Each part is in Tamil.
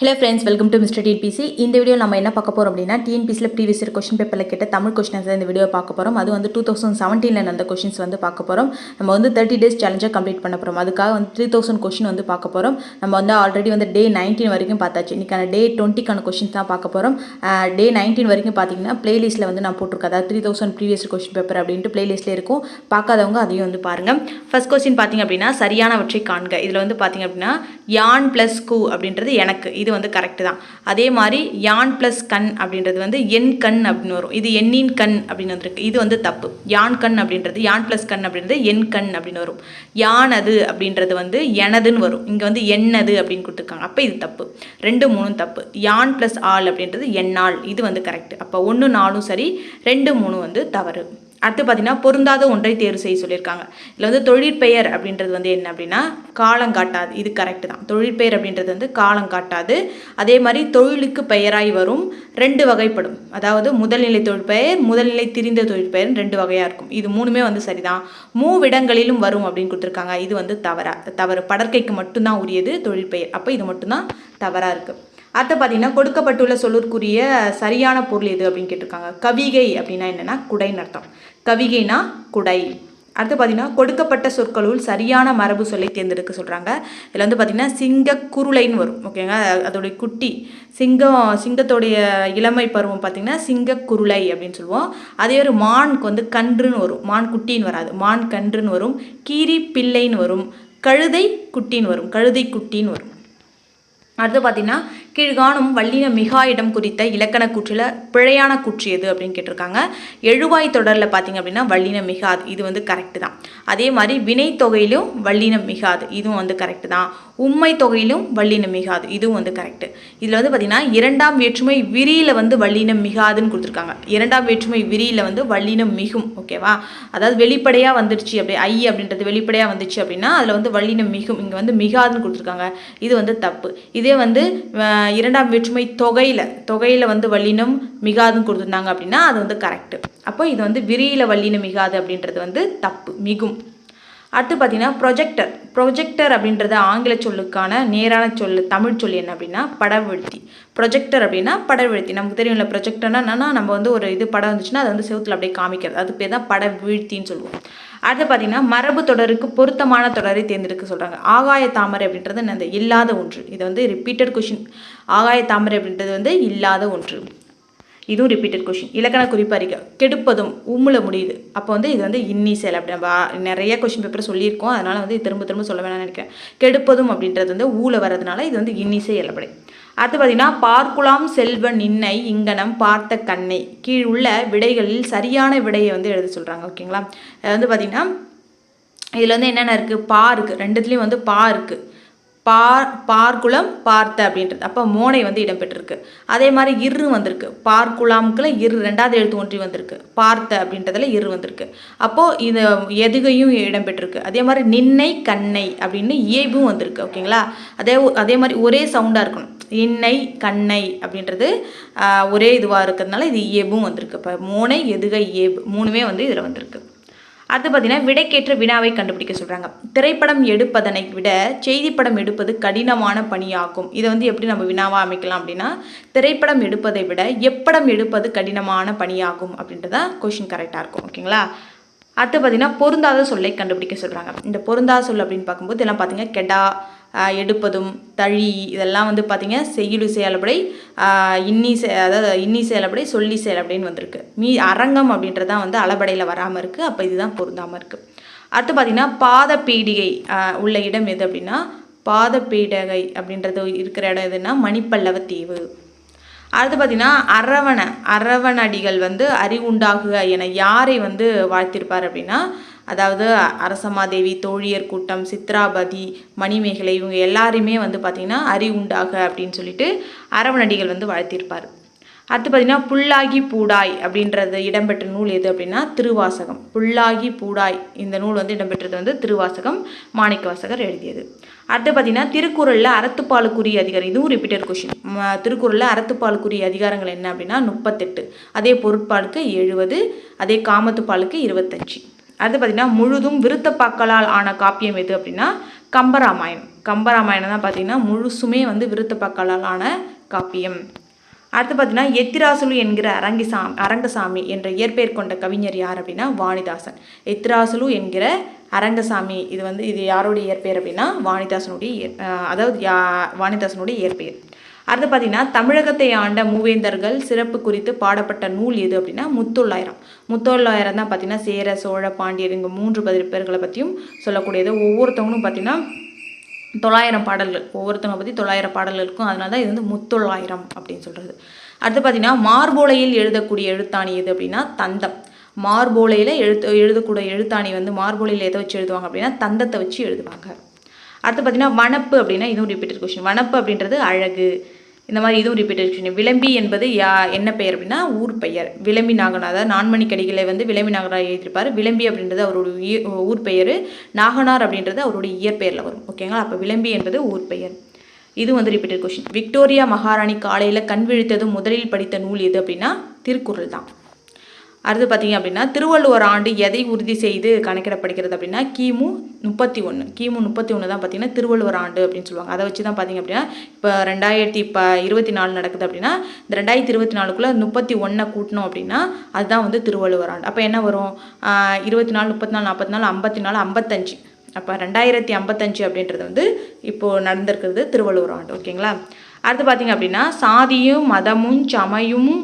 Hello friends, welcome to mister TNPC. இந்த வீடியோ நம்ம என்ன பார்க்க போகிறோம் அப்படின்னா, டிஎன்பிசியில் ப்ரீவியஸ் இயர் கொஸ்டின் பேப்பரில் கேட்ட தமிழ் கொஸ்டின்ஸ் இந்த வீடியோ பார்க்க போகிறோம். அது வந்து 2017 நடந்த கொஸ்டின்ஸ் வந்து பார்க்க போகிறோம். நம்ம வந்து 30 days சேலஞ்சாக கம்ப்ளீட் பண்ண போகிறோம். அதுக்காக வந்து 3000 கொஸ்டின் வந்து பார்க்க போகிறோம். நம்ம வந்து ஆல்ரெடி வந்து டே 19 வரைக்கும் பார்த்தாச்சு. இன்றைக்கான டே 20க்கான கொஸ்டின்ஸ் தான் பார்க்க போகிறோம். டே 19 வரைக்கும் பார்த்தீங்கன்னா பிளேலிஸ்ட்டில் வந்து நான் போட்டிருக்கேன். அதாவது 3000 ப்ரீவியஸ் கொஸ்டின் பேப்பர் அப்படின்ட்டு பிளேலிஸ்ட்டில் இருக்கும். பார்க்காதவங்க அதையும் வந்து பாருங்கள். ஃபர்ஸ்ட் கொஸ்டின் பார்த்தீங்க அப்படின்னா, சரியானவற்றை காண்க. இதில் வந்து பார்த்தீங்க அப்படின்னா, யான் ப்ளஸ் கு அப்படின்றது எனக்கு, இது வந்து கரெக்டு தான். அதே மாதிரி யான் ப்ளஸ் கண் அப்படின்றது வந்து என் கண் அப்படின்னு வரும். இது எண்ணின் கண் அப்படின்னு வந்துருக்கு. இது வந்து தப்பு. யான் கண் அப்படின்றது, யான் ப்ளஸ் கண் அப்படின்றது என் கண் அப்படின்னு வரும். யானது அப்படின்றது வந்து எனதுன்னு வரும். இங்கே வந்து என்னது அப்படின்னு கொடுத்துருக்காங்க. அப்போ இது தப்பு. 2, 3 தப்பு. யான் ப்ளஸ் ஆள் அப்படின்றது என்னால், இது வந்து கரெக்ட். அப்போ 1, 4 சரி, 2, 3 வந்து தவறு. அடுத்து பார்த்தீங்கன்னா, பொருந்தாத ஒன்றை தேர்வு செய்ய சொல்லியிருக்காங்க. இதில் வந்து தொழிற்பெயர் அப்படின்றது வந்து என்ன அப்படின்னா, காலங்காட்டாது. இது கரெக்டு தான். தொழிற்பெயர் அப்படின்றது வந்து காலங்காட்டாது. அதே மாதிரி தொழிலுக்கு பெயராய் வரும். 2 வகைப்படும். அதாவது முதல்நிலை தொழிற்பெயர், முதல்நிலை திரிந்த தொழிற்பெயர் 2 வகையாக இருக்கும். இது 3மே வந்து சரிதான். மூவிடங்களிலும் வரும் அப்படின்னு கொடுத்துருக்காங்க. இது வந்து தவறு. படற்கைக்கு மட்டும்தான் உரியது தொழிற்பெயர். அப்போ இது மட்டும்தான் தவறாக இருக்குது. அடுத்து பார்த்தீங்கன்னா, கொடுக்கப்பட்டுள்ள சொல்லுக்குரிய சரியான பொருள் எது அப்படின்னு கேட்டிருக்காங்க. கவிகை அப்படின்னா என்னென்னா குடைன்னு அர்த்தம். கவிகைனா குடை. அடுத்து பார்த்தீங்கன்னா, கொடுக்கப்பட்ட சொற்களுள் சரியான மரபு சொல்லை தேர்ந்தெடுக்க சொல்கிறாங்க. இதில் வந்து பார்த்திங்கன்னா, சிங்க குருளைன்னு வரும். ஓகேங்க, அதோடைய குட்டி சிங்கத்தோடைய இளமை பருவம் பார்த்திங்கன்னா சிங்க குருளை அப்படின்னு சொல்லுவோம். அதே ஒரு மானுக்கு வந்து கன்றுன்னு வரும். மான் குட்டின்னு வராது, மான் கன்றுன்னு வரும். கீரி பிள்ளைன்னு வரும். கழுதை குட்டின்னு வரும். கழுதை குட்டின்னு வரும். அடுத்து பார்த்தீங்கன்னா, கீழ்காணும் வல்லின மிகா இடம் குறித்த இலக்கண கூற்றில் பிழையான கூற்று எது அப்படின்னு கேட்டிருக்காங்க. எழுவாய் தொடரில் பார்த்தீங்க அப்படின்னா வல்லினம் மிகாது, இது வந்து கரெக்டு தான். அதே மாதிரி வினை தொகையிலும் வல்லினம் மிகாது, இதுவும் வந்து கரெக்டு தான். உண்மை தொகையிலும் வல்லினம் மிகாது, இதுவும் வந்து கரெக்டு. இதில் வந்து பார்த்தீங்கன்னா, 2ஆம் வேற்றுமை விரியில் வந்து வல்லினம் மிகாதுன்னு கொடுத்துருக்காங்க. 2ஆம் வேற்றுமை விரியில் வந்து வல்லினம் மிகும். ஓகேவா, அதாவது வெளிப்படையாக வந்துடுச்சு அப்படி ஐ அப்படின்றது வெளிப்படையாக வந்துச்சு அப்படின்னா அதில் வந்து வல்லினம் மிகும். இங்கே வந்து மிகாதுன்னு கொடுத்துருக்காங்க. இது வந்து தப்பு. இதே வந்து 2ஆம் வேற்றுமை தொகையில் வந்து வல்லினம் மிகாதுன்னு கொடுத்துருந்தாங்க அப்படின்னா அது வந்து கரெக்டு. அப்போ இது வந்து விரியில வல்லினம் மிகாது அப்படின்றது வந்து தப்பு, மிகும். அடுத்து பார்த்தீங்கன்னா, ப்ரொஜெக்டர் அப்படின்றது ஆங்கில சொல்லுக்கான நேரான தமிழ் சொல் என்ன அப்படின்னா படவெழுத்தி. ப்ரொஜெக்டர் அப்படின்னா படவெழுத்தி. நமக்கு தெரியும்ல, ப்ரொஜெக்டர்னா என்னன்னா, நம்ம வந்து ஒரு இது படம் வந்துச்சுன்னா அதை வந்து செவுத்துல அப்படியே காமிக்கிறது, அது பேர் தான் படவீழ்த்தின்னு சொல்லுவோம். அடுத்து பார்த்தீங்கன்னா, மரபு தொடருக்கு பொருத்தமான தொடரை தேர்ந்தெடுக்க சொல்கிறாங்க. ஆகாய தாமரை அப்படின்றது அந்த இல்லாத ஒன்று. இது வந்து ரிப்பீட்டட் கொஷின். ஆகாய தாமரை அப்படின்றது வந்து இல்லாத ஒன்று. இதுவும் ரிப்பீட்டட் கொஷின். இலக்கண குறிப்பு அறிக்கை. கெடுப்பதும் உம்முல முடியுது. அப்போ வந்து இது வந்து இன்னிசைல் அப்படி நம்ம நிறைய கொஷின் பேப்பர் சொல்லியிருக்கோம். அதனால் வந்து திரும்ப சொல்ல வேணாம்னு நினைக்கிறேன். கெடுப்பதும் அப்படின்றது வந்து ஊல வரதுனால இது வந்து இன்னிசை இயலப்படை. அடுத்து பார்த்தீங்கன்னா, பார்க்குலாம் செல்வ நின்னை இங்கனம் பார்த்த கண்ணை. கீழ் உள்ள விடைகளில் சரியான விடையை வந்து எழுத சொல்கிறாங்க. ஓகேங்களா, அது வந்து பார்த்திங்கன்னா, இதில் வந்து என்னென்ன இருக்குது, பா இருக்குது. 2துலேயும் வந்து பா இருக்குது. பார்க்குளம் பார்த்த அப்படின்றது. அப்போ மோனை வந்து இடம்பெற்றிருக்கு. அதே மாதிரி இரு வந்திருக்கு. பார்க்குலாமுக்குள்ள இரு 2வது எழுத்து ஒன்றி வந்திருக்கு. பார்த்த அப்படின்றதுல இரு வந்திருக்கு. அப்போது இது எதுகையும் இடம்பெற்றிருக்கு. அதே மாதிரி நின்னை கண்ணை அப்படின்னு இயைபும் வந்திருக்கு. ஓகேங்களா, அதே மாதிரி ஒரே சவுண்டாக இருக்கணும். இன்னை கண்ணை அப்படின்றது ஒரே இதுவாக இருக்கிறதுனால இது இயேபும் வந்திருக்கு. இப்போ மோனை எதுகை இயேபு 3மே வந்து இதில் வந்திருக்கு. அடுத்து பார்த்தீங்கன்னா, விடைக்கேற்ற வினாவை கண்டுபிடிக்க சொல்கிறாங்க. திரைப்படம் எடுப்பதனை விட செய்திப்படம் எடுப்பது கடினமான பணியாகும். இதை வந்து எப்படி நம்ம வினாவாக அமைக்கலாம் அப்படின்னா, திரைப்படம் எடுப்பதை விட எப்படம் எடுப்பது கடினமான பணியாகும் அப்படின்றதா கொஷின் கரெக்டாக இருக்கும். ஓகேங்களா, அடுத்து பார்த்தீங்கன்னா, பொருந்தாத சொல்லை கண்டுபிடிக்க சொல்கிறாங்க. இந்த பொருந்தாத சொல் அப்படின்னு பார்க்கும்போது இதெல்லாம் பார்த்தீங்கன்னா, கெடா, எடுப்பதும், தழி, இதெல்லாம் வந்து பார்த்திங்க செய்யுளு செயலப்படை, அதாவது இன்னி செயலப்படை, சொல்லி செயலப்படைன்னு வந்திருக்கு. அரங்கம் அப்படின்றதான் வந்து அளபடையில் வராமல் இருக்குது. அப்போ இதுதான் பொருந்தாமல் இருக்குது. அடுத்து பார்த்திங்கன்னா, பாத பீடிகை உள்ள இடம் எது அப்படின்னா, பாத பீடகை அப்படின்றது இருக்கிற இடம் எதுன்னா மணிப்பல்லவ தீவு. அடுத்து பார்த்திங்கன்னா, அரவணடிகள் வந்து அறிவுண்டாகுக என யாரை வந்து வாழ்த்திருப்பார் அப்படின்னா, அதாவது அரசமாதேவி, தோழியர் கூட்டம், சித்ராபதி, மணிமேகலை, இவங்க எல்லாருமே வந்து பார்த்திங்கன்னா அறிவுண்டாக அப்படின்னு சொல்லிட்டு அரவணடிகள் வந்து வாழ்த்தியிருப்பார். அடுத்து பார்த்திங்கன்னா, புல்லாகி பூடாய் அப்படின்றது இடம்பெற்ற நூல் எது அப்படின்னா திருவாசகம். புல்லாகி பூடாய் இந்த நூல் வந்து இடம்பெற்றது வந்து திருவாசகம், மாணிக்கவாசகர் எழுதியது. அடுத்து பார்த்திங்கன்னா, திருக்குறளில் அறத்துப்பாலுக்குரிய அதிகாரம். இதுவும் ரிப்பீட்டட் கொஷின். திருக்குறளில் அறத்துப்பாலுக்குரிய அதிகாரங்கள் என்ன அப்படின்னா 38. அதே பொருட்பாலுக்கு 70. அதே காமத்துப்பாலுக்கு 25. அடுத்து பார்த்திங்கன்னா, முழுதும் விருத்தப்பாக்களால் ஆன காப்பியம் எது அப்படின்னா கம்பராமாயணம் தான் பார்த்திங்கன்னா முழுசுமே வந்து விருத்தப்பாக்களாலான காப்பியம். அடுத்து பார்த்தீங்கன்னா எத்திராசுலு என்கிற அரங்கசாமி என்ற இயற்பெயர் கொண்ட கவிஞர் யார் அப்படின்னா வாணிதாசன். எத்திராசுலு என்கிற அரங்கசாமி இது யாருடைய இயற்பெயர் அப்படின்னா வாணிதாசனுடைய இயற்பெயர். அடுத்து பார்த்தீங்கன்னா தமிழகத்தை ஆண்ட மூவேந்தர்கள் சிறப்பு குறித்து பாடப்பட்ட நூல் எது அப்படின்னா முத்தொள்ளாயிரம் தான் பார்த்தீங்கன்னா சேர சோழ பாண்டியர் இங்கே 3 பதிப்பெயர்களை பற்றியும் சொல்லக்கூடியது. ஒவ்வொருத்தவங்களும் பார்த்தீங்கன்னா 900 பாடல்கள், ஒவ்வொருத்தவங்க பற்றி 900 பாடல்கள் இருக்கும். அதனால தான் இது வந்து முத்தொள்ளாயிரம் அப்படின்னு சொல்கிறது. அடுத்து பார்த்தீங்கன்னா மார்போலையில் எழுதக்கூடிய எழுத்தாணி எது அப்படின்னா தந்தம். மார்போலையில் எழுதக்கூடிய எழுத்தாணி வந்து மார்போலையில் எதை வச்சு எழுதுவாங்க அப்படின்னா தந்தத்தை வச்சு எழுதுவாங்க. அடுத்து பார்த்தீங்கன்னா வனப்பு அப்படின்னா இதுவும் ரிப்பீட்டட் கொஸ்டின். வனப்பு அப்படின்றது அழகு, இந்த மாதிரி இதுவும் ரிப்பீட்டட் கொஸ்டின். விளம்பி என்பது என்ன பெயர் அப்படின்னா ஊர் பெயர். விளம்பி நாகனார், அதாவது நான்மணிக்கடிகளை வந்து விளம்பி நாகனார் எழுதியிருப்பார். விளம்பி அப்படின்றது அவருடைய ஊர் பெயர், நாகனார் அப்படின்றது அவருடைய இயற்பெயரில் வரும். ஓகேங்களா? அப்போ விளம்பி என்பது ஊர் பெயர். இது வந்து ரிப்பீட்டட் கொஸ்டின். விக்டோரியா மகாராணி காலையில் கண் விழித்ததும் முதலில் படித்த நூல் எது அப்படின்னா திருக்குறள் தான். அடுத்து பார்த்தீங்க அப்படின்னா திருவள்ளுவர் ஆண்டு எதை உறுதி செய்து கணக்கிடப்படுகிறது அப்படின்னா கிமு 31 தான் பார்த்தீங்கன்னா திருவள்ளுவர் ஆண்டு அப்படின்னு சொல்லுவாங்க. அதை வச்சு தான் பார்த்தீங்க அப்படின்னா இப்போ 2024 நடக்குது அப்படின்னா இந்த 2024க்குள்ளே 31 கூட்டணும் அப்படின்னா அதுதான் வந்து திருவள்ளுவர் ஆண்டு. அப்போ என்ன வரும்? 24, 34, 44, 54, 55. அப்போ 2055 அப்படின்றது வந்து இப்போது நடந்திருக்கிறது திருவள்ளுவர் ஆண்டு. ஓகேங்களா? அடுத்து பார்த்தீங்க அப்படின்னா சாதியும் மதமும் சமயமும்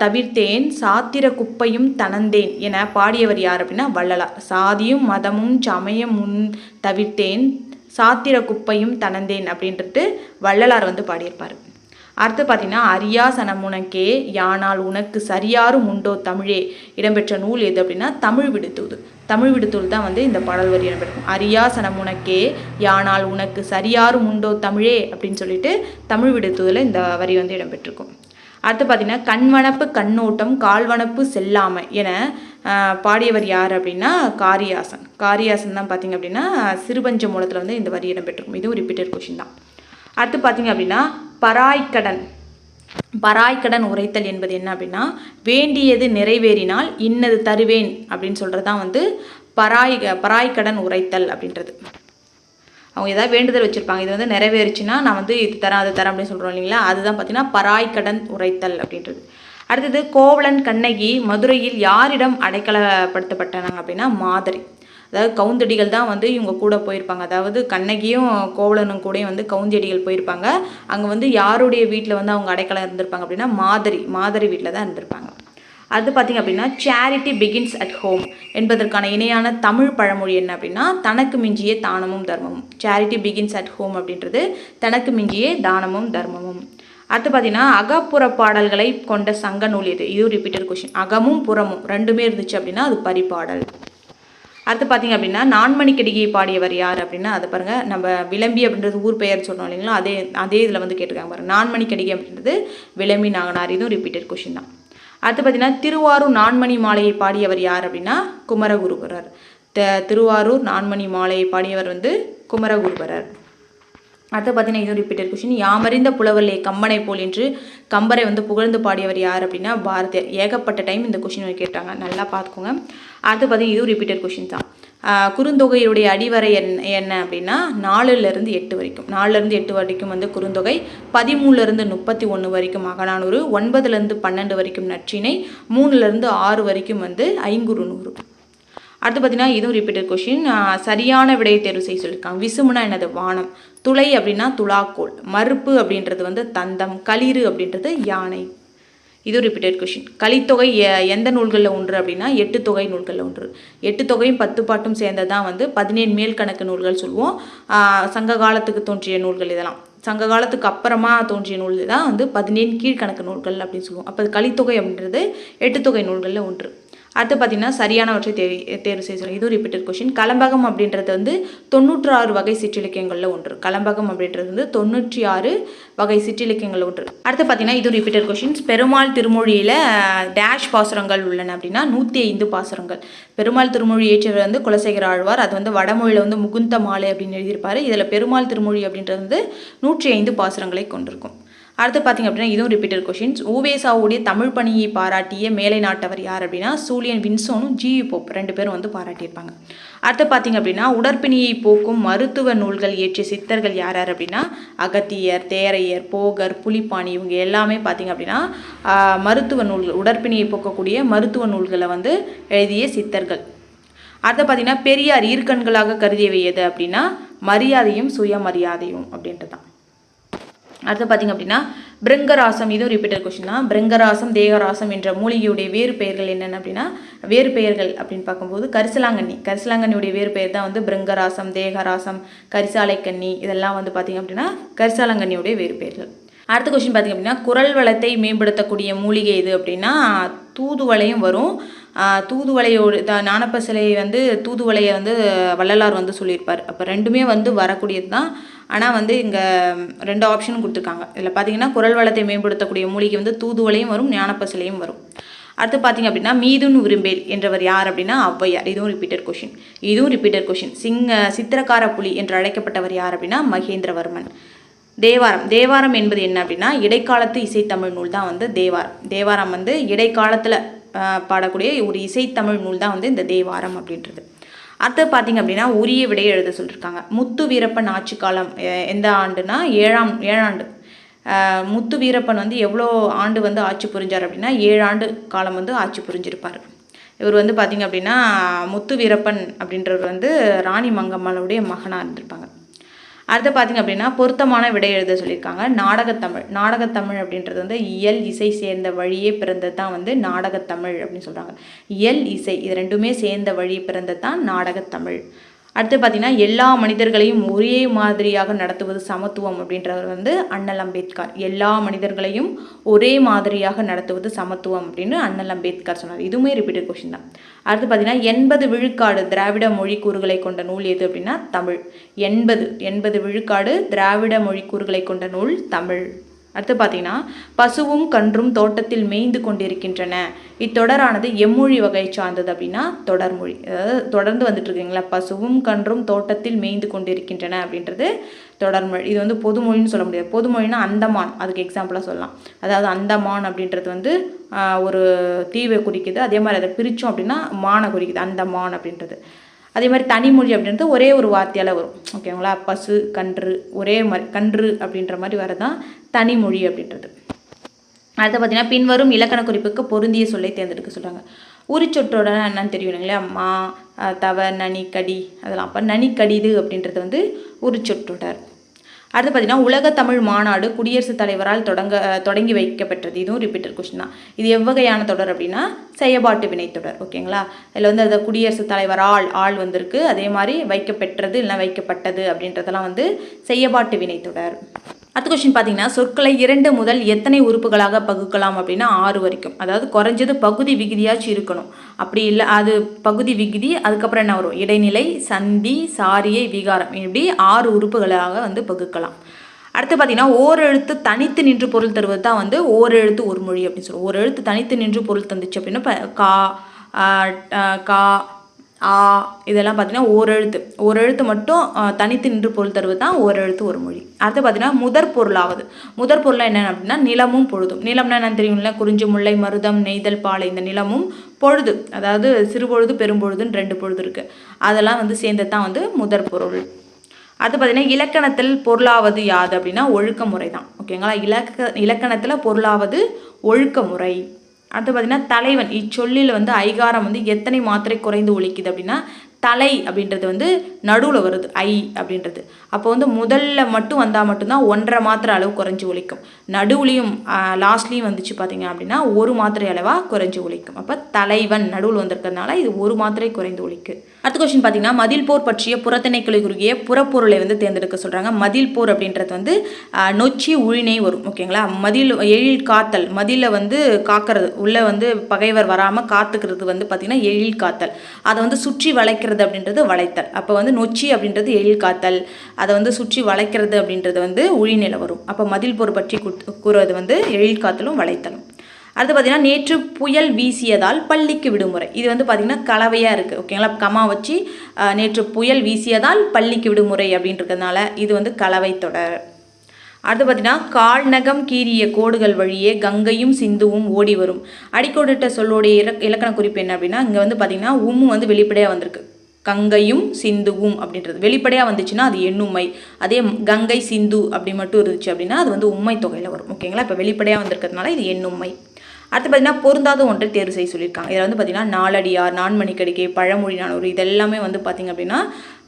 தவிர்த்தேன் சாத்திர குப்பையும் தனந்தேன் என பாடியவர் யார் அப்படின்னா வள்ளலார். சாதியும் மதமும் சமயமும் தவிர்த்தேன் சாத்திர குப்பையும் தனந்தேன் அப்படின்ட்டு வள்ளலார் வந்து பாடியிருப்பார். அடுத்து பார்த்தீங்கன்னா அரியா சனமுனக்கே யானால் உனக்கு சரியாரும் உண்டோ தமிழே இடம்பெற்ற நூல் எது அப்படின்னா தமிழ் விடுத்தூது தான் வந்து இந்த பாடல் வரி இடம்பெறும். அரியா சனமுனக்கே யானால் உனக்கு சரியாரும் உண்டோ தமிழே அப்படின்னு சொல்லிட்டு தமிழ் விடுத்தூதில் இந்த வரி வந்து இடம்பெற்றிருக்கும். அடுத்து பார்த்தீங்கன்னா கண்வனப்பு கண்ணோட்டம் கால்வனப்பு செல்லாமை என பாடியவர் யார் அப்படின்னா காரியாசன் தான் பார்த்தீங்க அப்படின்னா சிறுபஞ்ச மூலத்தில் வந்து இந்த வரி இடம்பெற்றிருக்கும். இதுவும் ரிப்பீட்டட் கொஷின் தான். அடுத்து பார்த்தீங்க அப்படின்னா பராய்க்கடன் உரைத்தல் என்பது என்ன அப்படின்னா வேண்டியது நிறைவேறினால் இன்னது தருவேன் அப்படின்னு சொல்கிறது தான் வந்து பராய்க்கடன் உரைத்தல் அப்படின்றது. அவங்க ஏதாவது வேண்டுதல் வச்சுருப்பாங்க, இது வந்து நிறைவேறிச்சுன்னா நான் வந்து இது தரேன் அது தரேன் அப்படின்னு சொல்கிறோம் இல்லைங்களா, அதுதான் பார்த்தீங்கன்னா பராய்க்கடன் உரைத்தல் அப்படின்றது. அடுத்தது கோவலன் கண்ணகி மதுரையில் யாரிடம் அடைக்கலப்படுத்தப்பட்டாங்க அப்படின்னா மாதரி. அதாவது கவுந்தடிகள் தான் வந்து இவங்க கூட போயிருப்பாங்க. அதாவது கண்ணகியும் கோவலனும் கூட வந்து கவுந்தடிகள் போயிருப்பாங்க. அங்கே வந்து யாருடைய வீட்டில் வந்து அவங்க அடைக்கலம் இருந்திருப்பாங்க அப்படின்னா மாதரி வீட்டில் தான் இருந்திருப்பாங்க. அது பார்த்திங்க அப்படின்னா சேரிட்டி பிகின்ஸ் அட் ஹோம் என்பதற்கான இணையான தமிழ் பழமொழி என்ன அப்படின்னா தனக்கு மிஞ்சிய தானமும் தர்மமும். சேரிட்டி பிகின்ஸ் அட் ஹோம் அப்படின்றது தனக்கு மிஞ்சிய தானமும் தர்மமும். அடுத்து பார்த்தீங்கன்னா அகப்புற பாடல்களை கொண்ட சங்க நூல் எது? இது ரிப்பீட்டட் கொஸ்டின். அகமும் புறமும் ரெண்டுமே இருந்துச்சு அப்படின்னா அது பரிபாடல். அடுத்து பார்த்தீங்க அப்படின்னா நான்மணிக்கடிகை பாடியவர் யார் அப்படின்னா அதை பாருங்கள், நம்ம விளம்பி அப்படின்றது ஊர் பெயர் சொன்னோம் இல்லைங்களா, அதே இதில் வந்து கேட்டிருக்காங்க பாருங்கள். நான்மணிக்கடிகை அப்படின்றது விளம்பி நாகனார். இதுவும் ரிப்பீட்டட் கொஸ்டின் தான். அடுத்து பார்த்தீங்கன்னா திருவாரூர் நான்மணி மாலையை பாடியவர் யார் அப்படின்னா குமரகுருபரர். திருவாரூர் நான்மணி மாலையை பாடியவர் வந்து குமரகுருபரர். அடுத்து பார்த்தீங்கன்னா இதுவும் ரிப்பீட்டட் கொஸ்டின். யாமறிந்த புலவல்லே கம்பனை போல் என்று கம்பரை வந்து புகழ்ந்து பாடியவர் யார் அப்படின்னா பாரதியார். ஏகப்பட்ட டைம் இந்த கொஸ்டின் கேட்டாங்க, நல்லா பார்த்துக்கோங்க. அடுத்து பார்த்தீங்கன்னா இதுவும் ரிப்பீட்டட் கொஸ்டின் தான். குறுந்தொகையுடைய அடிவரை என்ன அப்படின்னா 4லேருந்து 8 வரைக்கும். 4லேருந்து 8 வரைக்கும் வந்து குறுந்தொகை, 13லேருந்து 31 வரைக்கும் அகநானூறு, 9லேருந்து 12 வரைக்கும் நற்றிணை, 3லேருந்து 6 வரைக்கும் வந்து ஐங்குறுநூறு. அடுத்து பார்த்தீங்கன்னா இதுவும் ரிப்பீட்டட் கொஷின். சரியான விடையை தேர்வு செய்ய சொல்லியிருக்காங்க. விசுமுனா என்னது? வானம். துளை அப்படின்னா துலாக்கோல். மறுப்பு அப்படின்றது வந்து தந்தம். களிறு அப்படின்றது யானை. இதுவும் ரிப்பீட்டட் கொஷின். கலித்தொகை எந்த நூல்களில் ஒன்று அப்படின்னா 8 தொகை நூல்களில் ஒன்று. 8 தொகையும் 10 பாட்டும் சேர்ந்ததான் வந்து 17 மேல்கணக்கு நூல்கள் சொல்லுவோம். சங்க காலத்துக்கு தோன்றிய நூல்கள் இதெல்லாம். சங்க காலத்துக்கு அப்புறமா தோன்றிய நூல் தான் வந்து 17 கீழ்கணக்கு நூல்கள் அப்படின்னு சொல்லுவோம். அப்போ கலித்தொகை அப்படின்றது 8 தொகை நூல்களில் ஒன்று. அடுத்து பார்த்தீங்கன்னா சரியானவற்றை தேர்வு செய்ய சொல்லி. இதுவும் ரிப்பீட்டட் கொஷின். கலம்பகம் அப்படின்றது வந்து 96 வகை சிற்றிலக்கியங்களில் ஒன்று. கலம்பகம் அப்படின்றது வந்து 96 வகை சிற்றிலக்கியங்கள் ஒன்று. அடுத்து பார்த்தீங்கன்னா இதுவும் ரிப்பீட்டட் கொஷின்ஸ். பெருமாள் திருமொழியில் டேஷ் பாசுரங்கள் உள்ளன அப்படின்னா 105 பாசுரங்கள். பெருமாள் திருமொழி இயற்றியவர் வந்து குலசேகர ஆழ்வார். அது வந்து வடமொழியில் வந்து முகுந்த மாலை அப்படின்னு எழுதியிருப்பார். இதில் பெருமாள் திருமொழி அப்படின்றது வந்து 105 பாசுரங்களை கொண்டிருக்கும். அடுத்து பார்த்திங்க அப்படின்னா இதுவும் ரிப்பீட்டட் கொஷின்ஸ். ஊவேசாவுடைய தமிழ் பணியை பாராட்டிய மேலை நாட்டவர் யார் அப்படின்னா சூலியன் வின்சோனும் ஜியு போப் 2 பேரும் வந்து பாராட்டியிருப்பாங்க. அடுத்து பார்த்திங்க அப்படின்னா உடற்பிணியை போக்கும் மருத்துவ நூல்கள் இயற்றிய சித்தர்கள் யார் யார் அப்படின்னா அகத்தியர், தேரையர், போகர், புலிப்பாணி இவங்க எல்லாமே பார்த்திங்க அப்படின்னா மருத்துவ நூல்கள், உடற்பிணியை போக்கக்கூடிய மருத்துவ நூல்களை வந்து எழுதிய சித்தர்கள். அடுத்து பார்த்திங்கன்னா பெரியார் ஈர்க்கண்களாக கருதியவை எது அப்படின்னா மரியாதையும் சுயமரியாதையும் அப்படின்ட்டு தான். அடுத்து பார்த்திங்க அப்படின்னா பிருங்கராசம், இதுவும் ரிப்பீட்டட் கொஷின் தான். பிருங்கராசம், தேகராசம் என்ற மூலிகையுடைய வேறு பெயர்கள் என்னென்ன அப்படின்னா வேறு பெயர்கள் அப்படின்னு பார்க்கும்போது கரிசலாங்கண்ணியுடைய வேறு பெயர் தான் வந்து பிருங்கராசம், தேகராசம், கரிசாலைக்கண்ணி இதெல்லாம் வந்து பார்த்திங்க அப்படின்னா கரிசாலங்கண்ணியுடைய வேறு பெயர்கள். அடுத்த கொஸ்டின் பார்த்திங்க அப்படின்னா குரல் வளத்தை மேம்படுத்தக்கூடிய மூலிகை எது அப்படின்னா தூதுவளையும் வரும். தூதுவளையோடு ஞானப்பசிலை வந்து தூதுவளையை வந்து வள்ளலார் வந்து சொல்லியிருப்பார். அப்போ ரெண்டுமே வந்து வரக்கூடியது தான். ஆனால் வந்து இங்கே 2 ஆப்ஷனும் கொடுத்துருக்காங்க. இதில் பார்த்தீங்கன்னா குரல் வளத்தை மேம்படுத்தக்கூடிய மூலிகை வந்து தூதுவளையும் வரும், ஞானப்பசிலையும் வரும். அடுத்து பார்த்திங்க அப்படின்னா மீதுன் விரும்பேல் என்றவர் யார் அப்படின்னா ஔவையார். இதுவும் ரிப்பீட்டட் கொஷின். சித்திரக்கார புலி என்று அழைக்கப்பட்டவர் யார் அப்படின்னா மகேந்திரவர்மன். தேவாரம் என்பது என்ன அப்படின்னா இடைக்காலத்து இசைத்தமிழ் நூல் தான் வந்து தேவாரம் வந்து இடைக்காலத்தில் பாடக்கூடிய ஒரு இசைத்தமிழ் நூல் தான் வந்து இந்த தேவாரம் அப்படின்றது. அடுத்து பார்த்திங்க அப்படின்னா உரிய விடையை எழுத சொல்லியிருக்காங்க. முத்து வீரப்பன் ஆட்சி காலம் எந்த ஆண்டுனா ஏழாண்டு. முத்து வீரப்பன் வந்து எவ்வளோ ஆண்டு வந்து ஆட்சி புரிஞ்சார் அப்படின்னா 7 ஆண்டு காலம் வந்து ஆட்சி புரிஞ்சிருப்பார். இவர் வந்து பார்த்திங்க அப்படின்னா முத்து வீரப்பன் அப்படின்றவர் வந்து ராணி மங்கம்மாளுடைய மகனாக இருந்திருப்பாங்க. அடுத்து பார்த்திங்க அப்படின்னா பொருத்தமான விடை எழுத சொல்லியிருக்காங்க. நாடகத்தமிழ் அப்படின்றது வந்து இயல் இசை சேர்ந்த வழியே பிறந்தது தான் வந்து நாடகத்தமிழ் அப்படின்னு சொல்கிறாங்க. இயல் இசை இது ரெண்டுமே சேர்ந்த வழி பிறந்தது தான் நாடகத்தமிழ். அடுத்து பார்த்திங்கன்னா எல்லா மனிதர்களையும் ஒரே மாதிரியாக நடத்துவது சமத்துவம் அப்படின்றவர் வந்து அண்ணல் அம்பேத்கர். எல்லா மனிதர்களையும் ஒரே மாதிரியாக நடத்துவது சமத்துவம் அப்படின்னு அண்ணல் அம்பேத்கர் சொன்னார். இதுவுமே ரிப்பீட்டட் கொஷின் தான். அடுத்து பார்த்திங்கன்னா 80 விழுக்காடு திராவிட மொழி கூறுகளை கொண்ட நூல் எது அப்படின்னா தமிழ். 80 விழுக்காடு திராவிட மொழி கூறுகளை கொண்ட நூல் தமிழ். அடுத்து பார்த்தீங்கன்னா பசுவும் கன்றும் தோட்டத்தில் மேய்ந்து கொண்டிருக்கின்றன. இத்தொடரானது எம்மொழி வகை சார்ந்தது அப்படின்னா தொடர்மொழி. அதாவது தொடர்ந்து வந்துட்டு இருக்குங்களா, பசுவும் கன்றும் தோட்டத்தில் மேய்ந்து கொண்டிருக்கின்றன அப்படின்றது தொடர்மொழி. இது வந்து பொதுமொழின்னு சொல்ல முடியாது. பொதுமொழினா அந்தமான், அதுக்கு எக்ஸாம்பிளாக சொல்லலாம். அதாவது அந்தமான் அப்படின்றது வந்து ஒரு தீவை குறிக்குது. அதே மாதிரி அதை பிரித்தோம் அப்படின்னா மானை குறிக்குது, அந்தமான் அப்படின்றது. அதே மாதிரி தனிமொழி அப்படின்றது ஒரே ஒரு வார்த்தையால் வரும். ஓகேங்களா, பசு கன்று ஒரே மாதிரி கன்று அப்படின்ற மாதிரி வரதான் தனிமொழி அப்படின்றது. அடுத்து பார்த்தீங்கன்னா பின்வரும் இலக்கண குறிப்புக்கு பொருந்திய சொல்லை தேர்ந்தெடுக்க சொல்கிறாங்க. உரிச்சொற்றோட என்னன்னு தெரியும் இல்லைங்களா, மா, தவ, நனி, கடி அதெல்லாம். அப்போ நனி கடிது அப்படின்றது வந்து உரிச்சொற்றொடர். அடுத்து பார்த்தீங்கன்னா உலக தமிழ் மாநாடு குடியரசுத் தலைவரால் தொடங்கி வைக்கப்பட்டது. இதுவும் ரிப்பீட்டட் கொஸ்டின் தான். இது எவ்வகையான தொடர் அப்படின்னா செயற்பாட்டு வினைத்தொடர். ஓகேங்களா, இதில் வந்து அது குடியரசுத் தலைவரால் ஆள் வந்திருக்கு. அதே மாதிரி வைக்கப்பெற்றது இல்லை வைக்கப்பட்டது அப்படின்றதெல்லாம் வந்து செயற்பாட்டு வினைத்தொடர். அடுத்த கொஸ்டின் பார்த்தீங்கன்னா சொற்களை 2 முதல் எத்தனை உறுப்புகளாக பகுக்கலாம் அப்படின்னா 6 வரைக்கும். அதாவது குறைஞ்சது பகுதி விகுதியாச்சும் இருக்கணும். அப்படி இல்லை அது பகுதி விகுதி, அதுக்கப்புறம் என்ன வரும், இடைநிலை, சந்தி, சாரியை, விகாரம், இப்படி 6 உறுப்புகளாக வந்து பகுக்கலாம். அடுத்து பார்த்தீங்கன்னா ஓரெழுத்து தனித்து நின்று பொருள் தருவது தான் வந்து ஓரெழுத்து ஒரு மொழி அப்படின்னு சொல்லுவோம். ஒரு எழுத்து தனித்து நின்று பொருள் தந்துச்சு அப்படின்னா கா, கா, ஆ இதெல்லாம் பார்த்தீங்கன்னா ஒரு எழுத்து மட்டும் தனித்து நின்று பொருள் தருவது தான் ஓரெழுத்து ஒரு மொழி. அடுத்து பார்த்தீங்கன்னா முதற் பொருளாக என்னென்ன அப்படின்னா நிலமும் பொழுதும். நிலம்னா என்னன்னு தெரியும்ல, குறிஞ்சி, முல்லை, மருதம், நெய்தல், பாலை. இந்த நிலமும் பொழுது, அதாவது சிறுபொழுது பெரும்பொழுதுன்னு 2 பொழுது இருக்குது. அதெல்லாம் வந்து சேர்ந்தது தான் வந்து முதற் பொருள். அடுத்து பார்த்தீங்கன்னா இலக்கணத்தில் பொருளாவது யாது அப்படின்னா ஒழுக்க முறை தான். ஓகேங்களா, இலக்கணத்தில் பொருளாவது ஒழுக்க முறை. அடுத்து பார்த்தீங்கன்னா தலைவன் இச்சொல்லில் வந்து ஐகாரம் வந்து எத்தனை மாத்திரை குறைந்து ஒலிக்குது அப்படின்னா தலை அப்படின்றது வந்து நடுவில் வருது ஐ அப்படின்றது. அப்போ வந்து முதல்ல மட்டும் வந்தால் மட்டும்தான் 1.5 மாத்திரை அளவு குறைஞ்சி ஒலிக்கும். நடுவுலையும் லாஸ்ட்லேயும் வந்துச்சு பார்த்தீங்க அப்படின்னா 1 மாத்திரை அளவாக குறைஞ்சி ஒலிக்கும். அப்போ தலைவன் நடுவில் வந்திருக்கிறதுனால இது 1 மாத்திரை குறைந்து ஒலிக்கு. அடுத்த கொஸ்டின் பார்த்தீங்கன்னா மதில் போர் பற்றிய புறத்திணைக்களை குறுகிய புறப்பொருளை வந்து தேர்ந்தெடுக்க சொல்கிறாங்க. மதில் போர் அப்படின்றது வந்து நொச்சி உழினை வரும். ஓகேங்களா, மதில் எழில் காத்தல், மதில வந்து காக்கிறது, உள்ளே வந்து பகைவர் வராமல் காத்துக்கிறது வந்து பார்த்திங்கன்னா எழில் காத்தல். அதை வந்து சுற்றி வளைக்கிறது அப்படின்றது வளைத்தல். அப்போ வந்து நொச்சி அப்படின்றது எழில் காத்தல், அதை வந்து சுற்றி வளைக்கிறது அப்படின்றது வந்து உழிநிலை வரும். அப்போ மதில் போர் பற்றி கூறுவது வந்து எழில் காத்தலும் வளைத்தலும். அடுத்து பார்த்தீங்கன்னா நேற்று புயல் வீசியதால் பள்ளிக்கு விடுமுறை. இது வந்து பார்த்திங்கன்னா கலவையாக இருக்குது. ஓகேங்களா, கமா வச்சு நேற்று புயல் வீசியதால் பள்ளிக்கு விடுமுறை அப்படின்றதுனால இது வந்து கலவை தொடர். அடுத்து பார்த்தீங்கன்னா கால் நகம் கீறிய கோடுகள் வழியே கங்கையும் சிந்துவும் ஓடி வரும். அடிக்கோடிட்ட சொல்லோடைய இலக்கண குறிப்பு என்ன அப்படின்னா, இங்கே வந்து பார்த்தீங்கன்னா வந்து வெளிப்படையாக வந்திருக்கு. கங்கையும் சிந்துவும் அப்படின்றது வெளிப்படையாக வந்துச்சுன்னா அது எண்ணுமை. அதே கங்கை சிந்து அப்படி மட்டும் இருந்துச்சு அப்படின்னா அது வந்து உண்மை தொகையில் வரும். ஓகேங்களா? இப்போ வெளிப்படையாக வந்திருக்கிறதுனால இது எண்ணுமை. அடுத்து பார்த்தீங்கன்னா பொருந்தாத ஒன்றை தேர்வு செய்ய சொல்லியிருக்காங்க. இதில் வந்து பார்த்தீங்கன்னா நாலடியார், நான்மணிக்கடிகை, பழமொழி நானூறு இதெல்லாமே வந்து பார்த்திங்க அப்படின்னா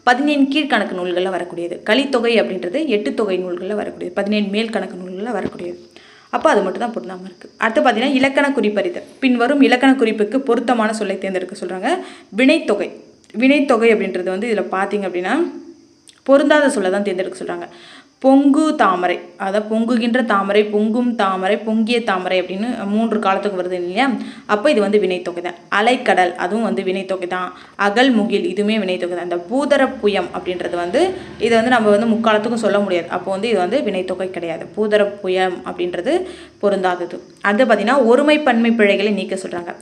17 கீழ்கணக்கு நூல்களில் வரக்கூடியது. கலித்தொகை அப்படின்றது 8 தொகை நூல்களில் வரக்கூடியது. 17 மேல் கணக்கு நூல்களில் வரக்கூடியது. அப்போ அது மட்டும் தான் பொருந்தாமல் இருக்குது. அடுத்து பார்த்தீங்கன்னா இலக்கண குறிப்பறிதல். பின்வரும் இலக்கண குறிப்புக்கு பொருத்தமான சொல்லை தேர்ந்தெடுக்க சொல்கிறாங்க. வினைத்தொகை. வினைத்தொகை அப்படின்றது வந்து இதில் பார்த்தீங்க அப்படின்னா பொருந்தாத சொல்லை தான் தேர்ந்தெடுக்க சொல்கிறாங்க. பொங்கு தாமரை, அதாவது பொங்குகின்ற தாமரை, பொங்கும் தாமரை, பொங்கிய தாமரை அப்படின்னு 3 காலத்துக்கு வருது இல்லையா? அப்போ இது வந்து வினைத்தொகை தான். அலைக்கடல் அதுவும் வந்து வினைத்தொகை தான். அகல் முகில் இதுவுமே வினைத்தொகை தான். இந்த பூதர புயம் அப்படின்றது வந்து இதை வந்து நம்ம வந்து முக்காலத்துக்கும் சொல்ல முடியாது. அப்போ வந்து இது வந்து வினைத்தொகை கிடையாது. பூதர புயம் அப்படின்றது பொருந்தாதது. அது பார்த்தீங்கன்னா ஒருமை பன்மை பிழைகளை நீக்க சொல்கிறாங்க.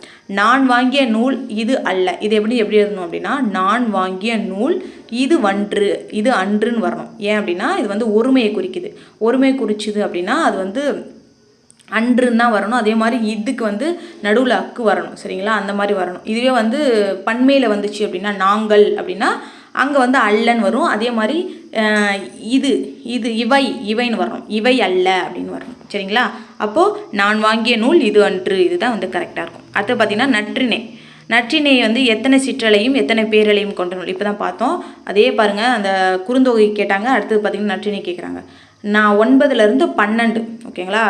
நான் வாங்கிய நூல் இது அல்ல. இது எப்படி இருக்கணும் அப்படின்னா, நான் வாங்கிய நூல் இது வன்று இது அன்றுன்னு வரணும். ஏன் அப்படின்னா இது வந்து ஒருமையை குறிக்குது. ஒருமையை குறிச்சுது அப்படின்னா அது வந்து அன்றுன்னு தான் வரணும். அதே மாதிரி இதுக்கு வந்து நடுவில் அக்கு வரணும். சரிங்களா? அந்த மாதிரி வரணும். இதுவே வந்து பன்மையில் வந்துச்சு அப்படின்னா நாங்கள் அப்படின்னா அங்கே வந்து அல்லன்னு வரும். அதே மாதிரி இது இது இவைன்னு வரணும். இவை அல்ல அப்படின்னு வரணும். சரிங்களா? அப்போது நான் வாங்கிய நூல் இது அன்று இதுதான் வந்து கரெக்டாக இருக்கும். அடுத்து பார்த்தீங்கன்னா நற்றிணை. நற்றிணை வந்து எத்தனை சிற்றலையும் எத்தனை பேரலையும் கொண்ட நூல். இப்போ தான் பார்த்தோம். அதே பாருங்கள், அந்த குறுந்தொகை கேட்டாங்க. அடுத்தது பார்த்திங்கன்னா நற்றிணை கேட்குறாங்க. நான் 9லேருந்து 12 ஓகேங்களா,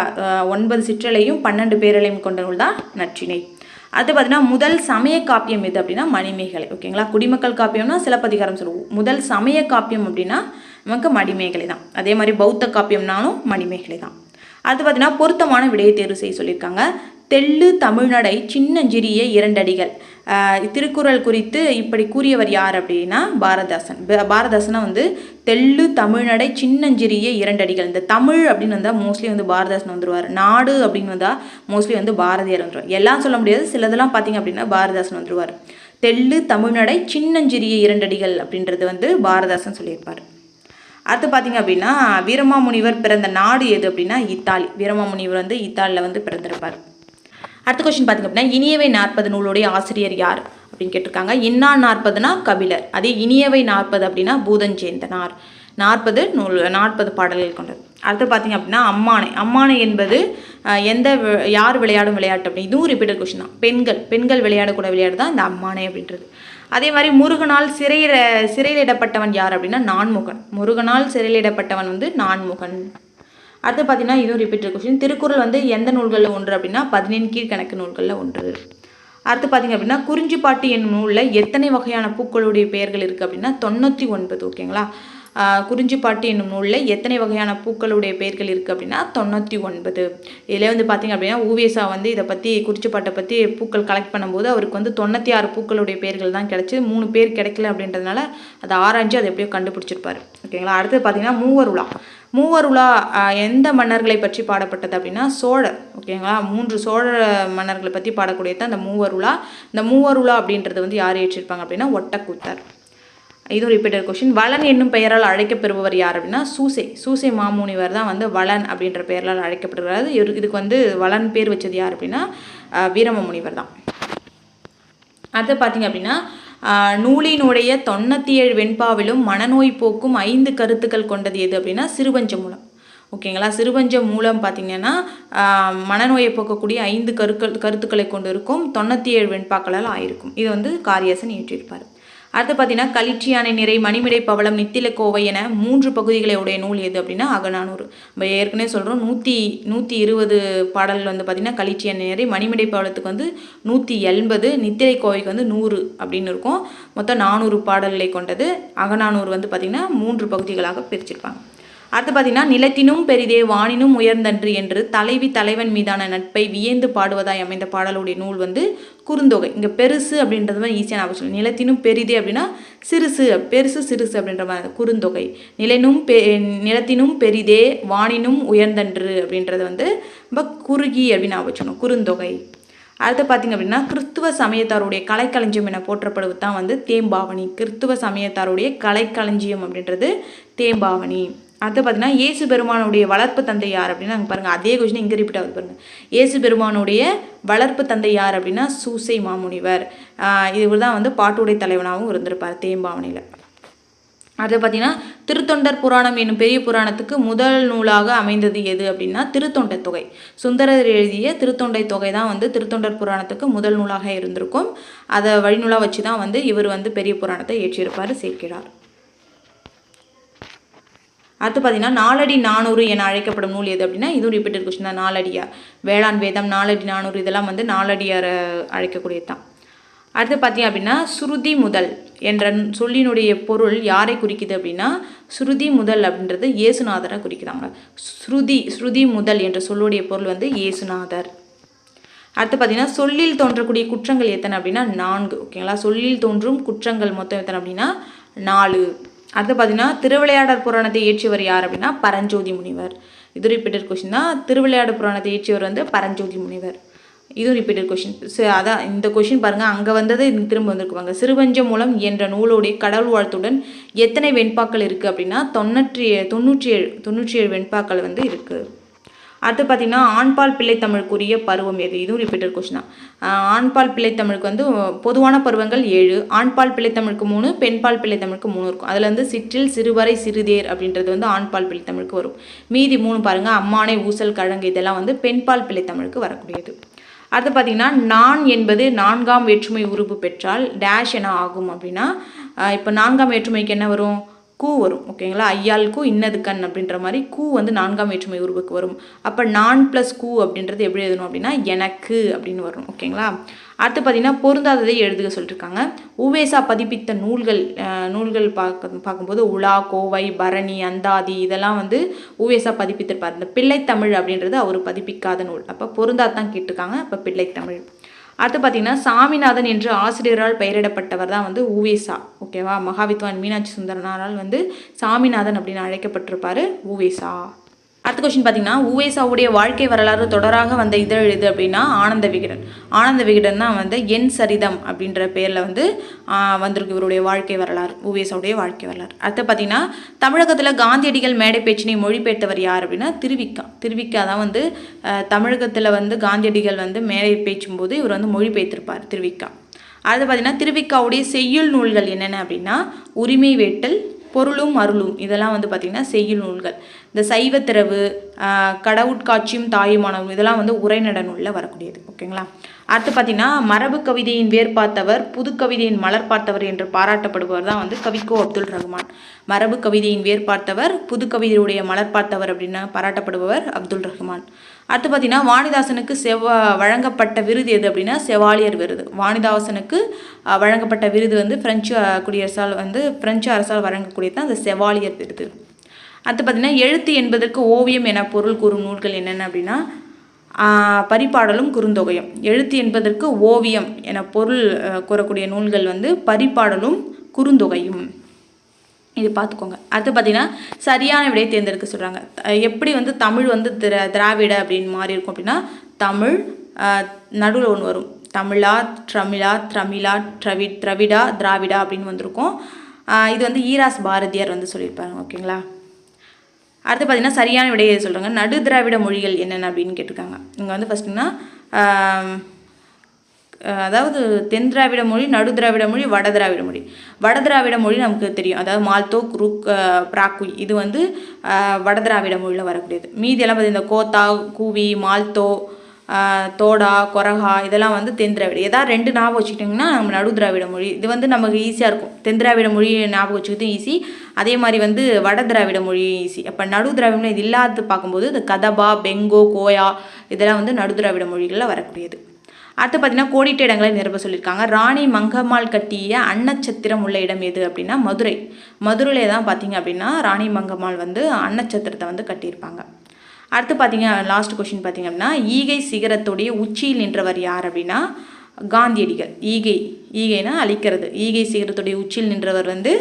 9 சிற்றலையும் 12 பேரலையும் கொண்ட நூல் தான் நற்றிணை. அது பார்த்தீங்கன்னா முதல் சமய காப்பியம் எது அப்படின்னா மணிமேகலை. ஓகேங்களா? குடிமக்கள் காப்பியம்னா சிலப்பதிகாரம் சொல்லுவோம். முதல் சமய காப்பியம் அப்படின்னா நமக்கு மணிமேகலை தான். அதே மாதிரி பௌத்த காப்பியம்னாலும் மணிமேகலை தான். அது பார்த்தீங்கன்னா பொருத்தமான விடையை தேர்வு செய்ய சொல்லியிருக்காங்க. தெள்ளு தமிழ்நடை சின்னஞ்சிறிய 2 அடிகள். திருக்குறள் குறித்து இப்படி கூறியவர் யார் அப்படின்னா பாரதாசன். பாரதாசனை வந்து தெள்ளு தமிழ்நடை சின்னஞ்சிறிய 2 அடிகள். இந்த தமிழ் அப்படின்னு வந்தால் மோஸ்ட்லி வந்து பாரதாசன் வந்துடுவார். நாடு அப்படின்னு வந்தால் மோஸ்ட்லி வந்து பாரதியார் வந்துடுவார். எல்லாம் சொல்ல முடியாது, சிலதெல்லாம் பார்த்தீங்க அப்படின்னா பாரதாசன் வந்துடுவார். தெள்ளு தமிழ்நடை சின்னஞ்சிறிய 2 அடிகள் அப்படின்றது வந்து பாரதாசன் சொல்லியிருப்பார். அடுத்து பார்த்தீங்க அப்படின்னா வீரமாமுனிவர் பிறந்த நாடு எது அப்படின்னா இத்தாலி. வீரமாமுனிவர் வந்து இத்தாலியில் வந்து பிறந்திருப்பார். அடுத்த கொஸ்டின் பார்த்திங்க அப்படின்னா இனியவை 40 நூலுடைய ஆசிரியர் யார் அப்படின்னு கேட்டிருக்காங்க. இன்னா 40னா கபிலர். அதே இனியவை 40 அப்படின்னா பூதஞ்சேந்தனார். 40 பாடல்கள் கொண்டது. அடுத்து பார்த்திங்க அப்படின்னா அம்மானை. அம்மானை என்பது யார் விளையாடும் விளையாட்டு அப்படின்னு இதுவும் ரிப்பீட்டட் கொஸ்டின் தான். பெண்கள் விளையாடக்கூட விளையாட்டு தான் இந்த அம்மானை அப்படின்றது. அதே மாதிரி முருகனால் சிறையிலிடப்பட்டவன் யார் அப்படின்னா நான்முகன். முருகனால் சிறையிலிடப்பட்டவன் வந்து நான்முகன். அடுத்து பார்த்தீங்கன்னா இதுவும் ரிப்பீட்டட் கொஸ்டின். திருக்குறள் வந்து எந்த நூல்களில் ஒன்று அப்படின்னா 17 கீழ்கணக்கு நூல்களில் ஒன்று. அடுத்து பார்த்திங்க அப்படின்னா குறிஞ்சிப்பாட்டு என்னும் நூலில் எத்தனை வகையான பூக்களுடைய பெயர்கள் இருக்குது அப்படின்னா 99. ஓகேங்களா? குறிஞ்சிப்பாட்டு என்னும் நூலில் எத்தனை வகையான பூக்களுடைய பெயர்கள் இருக்குது அப்படின்னா 99. இதில் வந்து பார்த்திங்க அப்படின்னா ஊவேசா வந்து இதை பற்றி குறிஞ்சிப்பாட்டை பற்றி பூக்கள் கலெக்ட் பண்ணும்போது அவருக்கு வந்து 96 பூக்களுடைய பெயர்கள் தான் கிடச்சி. 3 பேர் கிடைக்கல அப்படின்றதுனால அதை ஆராய்ஞ்சு அதை எப்படியோ கண்டுபிடிச்சிருப்பார். ஓகேங்களா? அடுத்து பார்த்திங்கன்னா மூவருலா எந்த மன்னர்களை பற்றி பாடப்பட்டது அப்படின்னா சோழர். ஓகேங்களா? 3 சோழ மன்னர்களை பற்றி பாடக்கூடியது அந்த மூவருலா. இந்த மூவருலா அப்படின்றது வந்து யார் ஏற்றிருப்பாங்க அப்படின்னா ஒட்டக்கூத்தர். இதுவும் ரிப்பீட்டட் கொஸ்டின். வளன் என்னும் பெயரால் அழைக்கப்பெறுபவர் யார் அப்படின்னா சூசை மாமுனிவர் தான் வந்து வளன் அப்படின்ற பெயரால் அழைக்கப்படுகிறார். இதுக்கு வந்து வளன் பேர் வச்சது யார் அப்படின்னா வீரமாமுனிவர் தான். அடுத்து பார்த்தீங்க அப்படின்னா நூலினுடைய 97 வெண்பாவிலும் மனநோய் போக்கும் 5 கருத்துக்கள் கொண்டது எது அப்படின்னா சிறுபஞ்ச மூலம். ஓகேங்களா? சிறுபஞ்ச மூலம் பார்த்திங்கன்னா மனநோயை போக்கக்கூடிய 5 கருத்துக்களை கொண்டு இருக்கும். 97 வெண்பாக்களால் ஆயிருக்கும். இது வந்து காரியாசன் இயற்றியிருப்பார். அடுத்து பார்த்தீங்கன்னா களிற்றியானை நிறை, மணிமிடை பவளம், நித்தில கோவை என 3 பகுதிகளை உடைய நூல் எது அப்படின்னா அகநானூறு. நம்ம ஏற்கனவே சொல்கிறோம் 120 பாடல்கள் வந்து பார்த்திங்கன்னா களிற்றியானை நிறை, மணிமிடை பவளத்துக்கு வந்து 180, நித்திலை கோவைக்கு வந்து 100 அப்படின்னு இருக்கும். மொத்தம் 400 பாடல்களை கொண்டது. அகநானூறு வந்து பார்த்திங்கன்னா 3 பகுதிகளாக பிரிச்சிருப்பாங்க. அடுத்து பார்த்தீங்கன்னா நிலத்தினும் பெரிதே வானினும் உயர்ந்தன்று என்று தலைவி தலைவன் மீதான நட்பை வியந்து பாடுவதாய் அமைந்த பாடலுடைய நூல் வந்து குறுந்தொகை. இங்கே பெருசு அப்படின்றது மாதிரி ஈஸியாக நான் சொல்லணும். நிலத்தினும் பெரிதே அப்படின்னா பெருசு சிறுசு அப்படின்ற மாதிரி குறுந்தொகை. நிலத்தினும் பெரிதே வானினும் உயர்ந்தன்று அப்படின்றது வந்து ரொம்ப குறுகி அப்படின்னு நான் வச்சுக்கணும் குறுந்தொகை. அடுத்து பார்த்திங்க அப்படின்னா கிறிஸ்துவ சமயத்தாருடைய கலைக்களஞ்சியம் என போற்றப்படுவது தான் வந்து தேம்பாவணி. கிறிஸ்துவ சமயத்தாருடைய கலைக்களஞ்சியம் அப்படின்றது தேம்பாவணி. அடுத்து பார்த்தீங்கன்னா இயேசு பெருமானுடைய வளர்ப்பு தந்தை யார் அப்படின்னா அங்கே பாருங்கள் அதே கொஸ்டின் இங்கே ரிப்பீட் ஆகுது பாருங்கள். இயேசு பெருமானுடைய வளர்ப்பு தந்தை யார் அப்படின்னா சூசை மாமுனிவர். இவர் தான் வந்து பாட்டுடை தலைவனாகவும் இருந்திருப்பார் தேம்பாவணியில். அடுத்து பார்த்தீங்கன்னா திருத்தொண்டர் புராணம் என்னும் பெரிய புராணத்துக்கு முதல் நூலாக அமைந்தது எது அப்படின்னா திருத்தொண்டை தொகை. சுந்தரர் எழுதிய திருத்தொண்டை தொகை தான் வந்து திருத்தொண்டர் புராணத்துக்கு முதல் நூலாக இருந்திருக்கும். அதை வழிநூலாக வச்சு தான் வந்து இவர் வந்து பெரிய புராணத்தை இயற்றியிருப்பார் சேக்கிழார். அடுத்து பார்த்தீங்கன்னா நாலடி 400 என அழைக்கப்படும் நூல் எது அப்படின்னா இதுவும் ரிப்பீட்டட் கொஸ்டின் தான். நாலடியார். வேளாண் வேதம், நாலடி 400 இதெல்லாம் வந்து நாலடியார் அழைக்கக்கூடியது தான். அடுத்து பார்த்தீங்க அப்படின்னா சுருதி முதல் என்ற சொல்லினுடைய பொருள் யாரை குறிக்குது அப்படின்னா சுருதி முதல் அப்படின்றது இயேசுநாதரை குறிக்கிறாங்க. ஸ்ருதி முதல் என்ற சொல்லுடைய பொருள் வந்து இயேசுநாதர். அடுத்து பார்த்தீங்கன்னா சொல்லில் தோன்றக்கூடிய குற்றங்கள் எத்தனை அப்படின்னா 4. ஓகேங்களா. சொல்லில் தோன்றும் குற்றங்கள் மொத்தம் எத்தனை அப்படின்னா 4. அடுத்து பார்த்தீங்கன்னா திருவிளையாடற் புராணத்தை இயற்றியவர் யார் அப்படின்னா பரஞ்சோதி முனிவர். இது ரிப்பீட்டட் கொஸ்டின் தான். திருவிளையாடற் புராணத்தை இயற்றியவர் வந்து பரஞ்சோதி முனிவர். இதுவும் ரிப்பீட்டட் கொஸ்டின். அதான் இந்த கொஸ்டின் பாருங்கள் அங்கே வந்தது திரும்ப வந்துருக்குவாங்க. சிறுவஞ்சம் மூலம் என்ற நூலோடைய கடவுள் வாழ்த்துடன் எத்தனை வெண்பாக்கள் இருக்குது அப்படின்னா 97 வெண்பாக்கள் வந்து இருக்குது. அடுத்து பார்த்தீங்கன்னா ஆண்பால் பிள்ளைத்தமிழுக்குரிய பருவம் எது? இதுவும் ரிப்பீட்டட் கொஸ்டின் தான். ஆண்பால் பிள்ளைத்தமிழுக்கு வந்து பொதுவான பருவங்கள் 7, ஆண்பால் பிள்ளைத்தமிழுக்கு 3, பெண்பால் பிள்ளைத்தமிழுக்கு 3 இருக்கும். அதில் வந்து சிற்றில், சிறுவரை, சிறுதேர் அப்படின்றது வந்து ஆண்பால் பிள்ளைத்தமிழுக்கு வரும். மீதி 3 பாருங்கள் அம்மானை, ஊசல், கழங்கு இதெல்லாம் வந்து பெண்பால் பிள்ளைத்தமிழுக்கு வரக்கூடியது. அடுத்து பார்த்தீங்கன்னா நான் என்பது 4ஆம் வேற்றுமை உருபு பெற்றால் டேஷ் என ஆகும் அப்படின்னா இப்போ 4ஆம் வேற்றுமைக்கு என்ன வரும்? கூ வரும். ஓகேங்களா. ஐயால் கூ இன்னது கண் அப்படின்ற மாதிரி கூ வந்து 4ஆம் வேற்றுமை உருவுக்கு வரும். அப்போ நான் ப்ளஸ் கூ அப்படின்றது எப்படி எழுதணும் அப்படின்னா எனக்கு அப்படின்னு வரும். ஓகேங்களா. அடுத்து பார்த்தீங்கன்னா பொருந்தாததை எழுதுக சொல்லியிருக்காங்க. உவேசா பதிப்பித்த நூல்கள் பார்க்கும்போது உலா, கோவை, பரணி, அந்தாதி இதெல்லாம் வந்து உவேசா பதிப்பித்திருப்பார். இந்த பிள்ளைத்தமிழ் அப்படின்றது அவர் பதிப்பிக்காத நூல். அப்போ பொருந்தாதான் கேட்டிருக்காங்க. அப்போ பிள்ளைத்தமிழ். அடுத்து பார்த்தீங்கன்னா சாமிநாதன் என்று ஆசிரியரால் பெயரிடப்பட்டவர் தான் வந்து உவேசா. ஓகேவா. மகாவித்வான் மீனாட்சி சுந்தரனாரால் வந்து சாமிநாதன் அப்படின்னு அழைக்கப்பட்டிருப்பார் உவேசா. அடுத்த கொஸ்டின் பார்த்தீங்கன்னா உவேசாவுடைய வாழ்க்கை வரலாறு தொடராக வந்த இதழ் எது அப்படின்னா ஆனந்த விகடன். ஆனந்த விகடன் தான் வந்து என் சரிதம் அப்படின்ற பேரில் வந்து வந்திருக்கு இவருடைய வாழ்க்கை வரலாறு, உவேசாவுடைய வாழ்க்கை வரலாறு. அடுத்து பார்த்தீங்கன்னா தமிழகத்தில் காந்தியடிகள் மேடை பேச்சினை மொழிபெயர்த்தவர் யார் அப்படின்னா திருவிக்கா தான் வந்து தமிழகத்தில் வந்து காந்தியடிகள் வந்து மேடை பேச்சும்போது இவர் வந்து மொழிபெயர்த்திருப்பார் திருவிக்கா. அடுத்து பார்த்தீங்கன்னா திருவிக்காவுடைய செய்யுள் நூல்கள் என்னென்ன அப்படின்னா உரிமை வேட்டல், பொருளும் அருளும் இதெல்லாம் வந்து பார்த்திங்கன்னா செய்யுள் நூல்கள். இந்த சைவத்திரவு, கடவுட்காட்சியும் தாயுமானவும் இதெல்லாம் வந்து உரைநட நூலில் வரக்கூடியது. ஓகேங்களா. அடுத்து பார்த்திங்கன்னா மரபு கவிதையின் வேர் பார்த்தவர், புது கவிதையின் மலர் பார்த்தவர் என்று பாராட்டப்படுபவர் தான் வந்து கவிக்கோ அப்துல் ரஹ்மான். மரபு கவிதையின் வேர் பார்த்தவர், புது கவிதையுடைய மலர் பார்த்தவர் அப்படின்னு பாராட்டப்படுபவர் அப்துல் ரஹ்மான். அடுத்து பார்த்தீங்கன்னா வாணிதாசனுக்கு வழங்கப்பட்ட விருது எது அப்படின்னா செவாலியர் விருது. வாணிதாசனுக்கு வழங்கப்பட்ட விருது வந்து பிரெஞ்சு அரசால் வழங்கக்கூடியது தான் அந்த செவாலியர் விருது. அடுத்து பார்த்தீங்கன்னா எழுத்து என்பதற்கு ஓவியம் என பொருள் கூறும் நூல்கள் என்னென்ன அப்படின்னா பரிபாடலும் குறுந்தொகையும். எழுத்து என்பதற்கு ஓவியம் என பொருள் கூறக்கூடிய நூல்கள் வந்து பரிபாடலும் குறுந்தொகையும். இது பார்த்துக்கோங்க. அடுத்து பார்த்தீங்கன்னா சரியான விடையை தேர்ந்தெடுக்க சொல்கிறாங்க. எப்படி வந்து தமிழ் வந்து திராவிட அப்படின்னு மாறி இருக்கும் அப்படின்னா தமிழ் நடுவில் ஒன்று வரும். தமிழா, த்ரமிழா, திராவிடா அப்படின்னு வந்திருக்கும். இது வந்து ஈராஸ் பாரதியார் வந்து சொல்லியிருப்பாங்க. ஓகேங்களா. அடுத்து பார்த்தீங்கன்னா சரியான விடையை சொல்கிறாங்க. நடு திராவிட மொழிகள் என்னென்ன அப்படின்னு கேட்டிருக்காங்க. இங்கே வந்து ஃபஸ்ட்டுன்னா அதாவது தென் திராவிட மொழி, நடு திராவிட மொழி, வட திராவிட மொழி. வட திராவிட மொழி நமக்கு தெரியும். அதாவது மால்தோ, குருக், பிராக்குய் இது வந்து வட திராவிட மொழியில் வரக்கூடியது. மீதி எல்லாம் பார்த்தீங்கன்னா கோத்தா, கூவி, மால்தோ, தோடா, கொரகா இதெல்லாம் வந்து தென் திராவிட. ஏதாவது 2 ஞாபகம் வச்சுக்கிட்டிங்கன்னா நம்ம நடு திராவிட மொழி. இது வந்து நமக்கு ஈஸியாக இருக்கும். தென் திராவிட மொழி ஞாபகம் வச்சுக்கிட்டு ஈஸி. அதே மாதிரி வந்து வட திராவிட மொழி ஈஸி. அப்போ நடு திராவிட மொழி இது இல்லாத பார்க்கும்போது இந்த கதபா, பெங்கோ, கோயா இதெல்லாம் வந்து நடு திராவிட மொழிகளில் வரக்கூடியது. அடுத்து பார்த்தீங்கன்னா கோடிட்ட இடங்களை நிரப்ப சொல்லியிருக்காங்க. ராணி மங்கம்மாள் கட்டிய அன்னச்சத்திரம் உள்ள இடம் எது அப்படின்னா மதுரை. மதுரையிலே தான் பார்த்தீங்க அப்படின்னா ராணி மங்கம்மாள் வந்து அன்னச்சத்திரத்தை வந்து கட்டியிருப்பாங்க. அடுத்து பார்த்தீங்க லாஸ்ட் கொஸ்டின் பார்த்தீங்க அப்படின்னா ஈகை சிகரத்துடைய உச்சியில் நின்றவர் யார் அப்படின்னா காந்தியடிகள். ஈகைனா அழிக்கிறது. ஈகை சிகரத்துடைய உச்சியில் நின்றவர் வந்து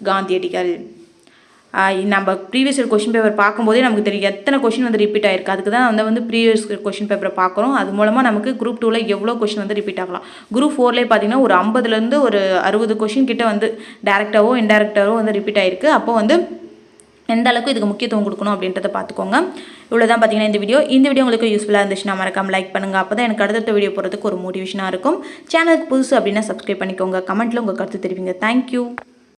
காந்தியடிகள். நம்ம ப்ரீவியஸ் இயர் கொஷின் பேப்பர் பார்க்கும்போதே நமக்கு தெரியும் எத்தனை கொஷின் வந்து ரிப்பீட் ஆயிருக்கு. அதுக்கு தான் வந்து ப்ரீவியஸ் கொஷின் பேப்பரை பார்க்குறோம். அது மூலமாக நமக்கு குரூப் 2ல் எவ்வளோ கொஷின் வந்து ரிப்பீட் ஆகலாம். குரூப் 4லேயே பார்த்தீங்கன்னா ஒரு 50லேருந்து ஒரு 60 கொஷின் கிட்ட வந்து டேரெக்டாவோ இன்டெரக்டாவோ வந்து ரிப்பீட் ஆயிருக்கு. அப்போ வந்து எந்த அளவுக்கு இதுக்கு முக்கியத்துவம் கொடுக்கணும் அப்படின்றத பார்த்துக்கோங்க. இவ்வளோ தான் பார்த்தீங்கன்னா இந்த வீடியோ உங்களுக்கு யூஸ்ஃபுல்லாக இருந்துச்சுன்னா மறக்காம லைக் பண்ணுங்கள். அப்போ தான் எனக்கு அடுத்த வீடியோ போகிறதுக்கு ஒரு மோட்டிவேஷனாக இருக்கும். சேனலுக்கு புதுசு அப்படின்னா சப்ஸ்கிரைப் பண்ணிக்கோங்க. கமெண்ட்டில் உங்கள் கருத்து தெரிவிங்க. தேங்க்யூ.